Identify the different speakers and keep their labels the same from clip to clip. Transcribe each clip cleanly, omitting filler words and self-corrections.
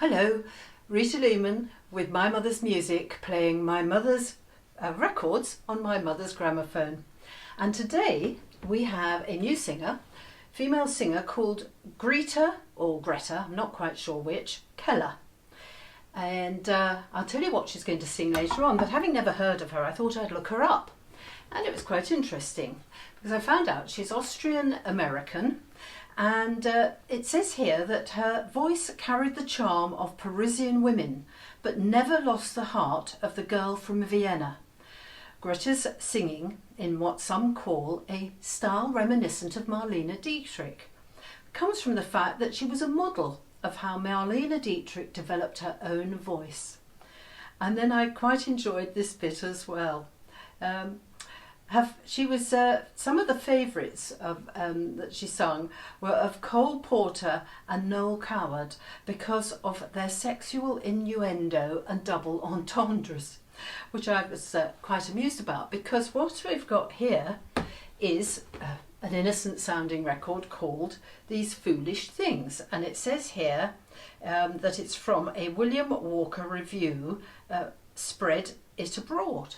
Speaker 1: Hello, Rita Lehman with My Mother's Music, playing my mother's records on my mother's gramophone. And today we have a new singer, female singer called Greta, or Greta, I'm not quite sure which, Keller. And I'll tell you what she's going to sing later on, but having never heard of her, I thought I'd look her up. And it was quite interesting because I found out she's Austrian-American. And it says here that her voice carried the charm of Parisian women, but never lost the heart of the girl from Vienna. Greta's singing in what some call a style reminiscent of Marlene Dietrich comes from the fact that she was a model of how Marlene Dietrich developed her own voice. And then I quite enjoyed this bit as well. She was some of the favourites of that she sung were of Cole Porter and Noel Coward because of their sexual innuendo and double entendres, which I was quite amused about, because what we've got here is an innocent sounding record called These Foolish Things, and it says here that it's from a William Walker review, Spread It Abroad.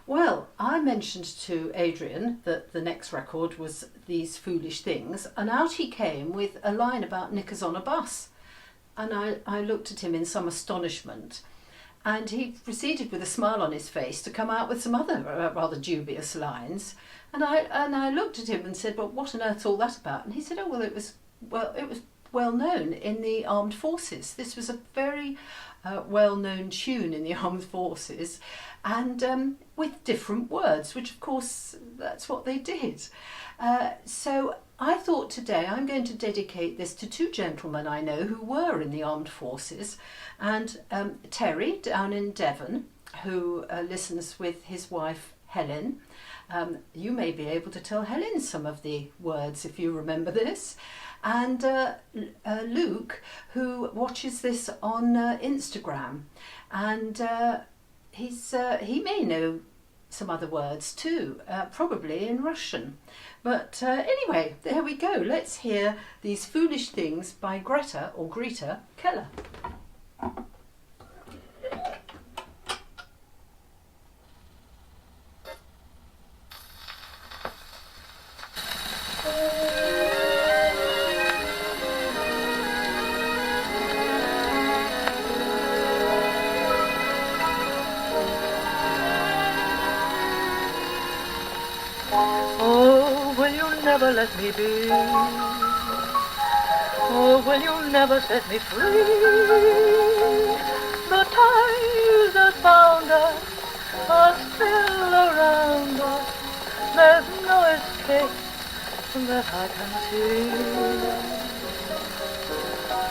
Speaker 1: Well, I mentioned to Adrian that the next record was These Foolish Things, and out he came with a line about knickers on a bus. And I looked at him in some astonishment, and he proceeded with a smile on his face to come out with some other rather dubious lines. And I looked at him and said, "Well, what on earth's all that about?" And he said, "Oh, well, it was well known in the armed forces. This was a very well-known tune in the armed forces, and with different words, which of course that's what they did. So I thought today I'm going to dedicate this to two gentlemen I know who were in the armed forces, and Terry down in Devon, who listens with his wife Helen. You may be able to tell Helen some of the words if you remember this. And Luke, who watches this on Instagram, and he may know some other words too, probably in Russian. But anyway, there we go. Let's hear These Foolish Things by Greta, or Greta, Keller.
Speaker 2: Oh, will you never let me be? Oh, will you never set me free? The ties that bound us are still around us. There's no escape that I can see.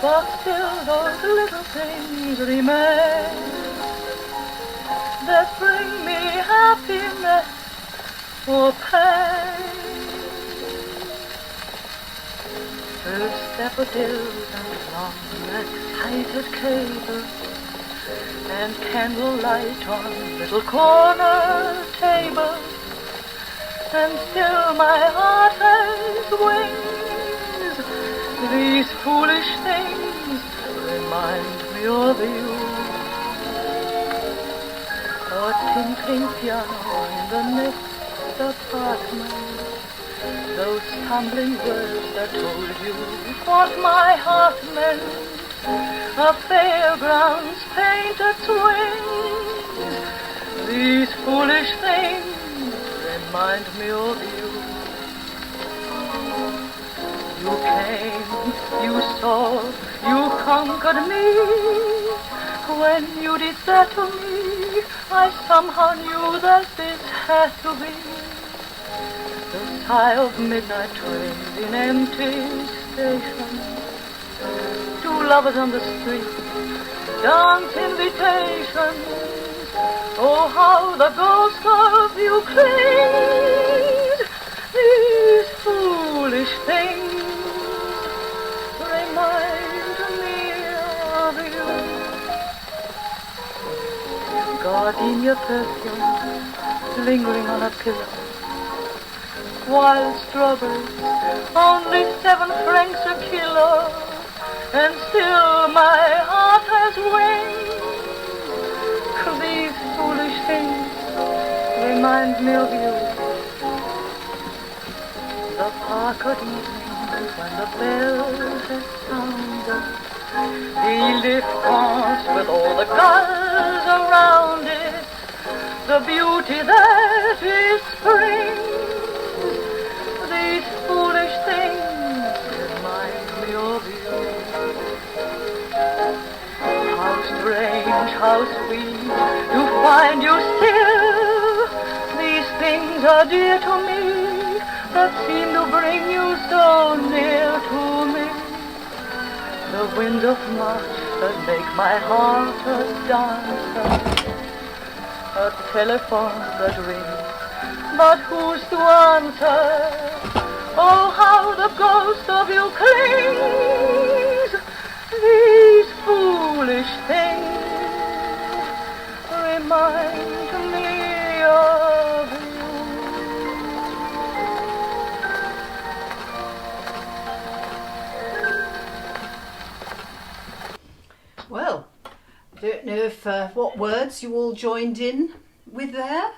Speaker 2: But still those little things remain that bring me happiness or pain. Through steep hills and long excited cables, and candlelight on little corner tables, and still my heart has wings. These foolish things remind me of you. A tinkling piano in the next apartment, those tumbling words that told you what my heart meant, a fairground's painted swings. These foolish things remind me of you. You came, you saw, you conquered me. When you did that to me, I somehow knew that this had to be. The sigh of midnight trains in empty stations, two lovers on the street, dance invitations. Oh, how the ghost of you clings. These foolish things remind me of you. Gardenia perfume lingering on a pillow, wild strawberries, only 7 francs a kilo. and still my heart has wings. These foolish things remind me of you. The park at evening when the bells have sounded, the lift dance with all the gulls around it, the beauty that is spring. These foolish things remind me of you. How strange, how sweet to find you still. These things are dear to me, that seem to bring you so near to me. The wind of March that make my heart a dancer, a telephone that rings, but who's to answer? Oh, how the ghost of you clings. These foolish things remind me of you.
Speaker 1: Well, I don't know if what words you all joined in with there.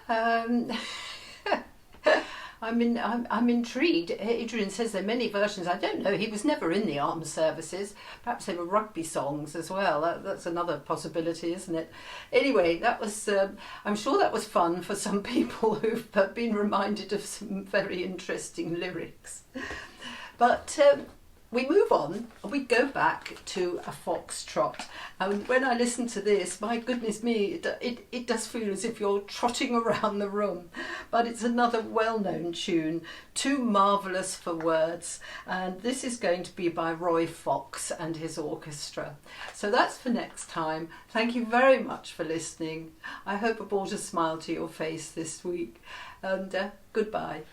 Speaker 1: I'm intrigued. Adrian says there are many versions. I don't know. He was never in the armed services. Perhaps they were rugby songs as well. That's another possibility, isn't it? Anyway, that was. I'm sure that was fun for some people who've been reminded of some very interesting lyrics. But we move on. We go back to a foxtrot. And when I listen to this, my goodness me, it does feel as if you're trotting around the room. But it's another well-known tune, too marvellous for words. And this is going to be by Roy Fox and his orchestra. So that's for next time. Thank you very much for listening. I hope I brought a smile to your face this week. And goodbye.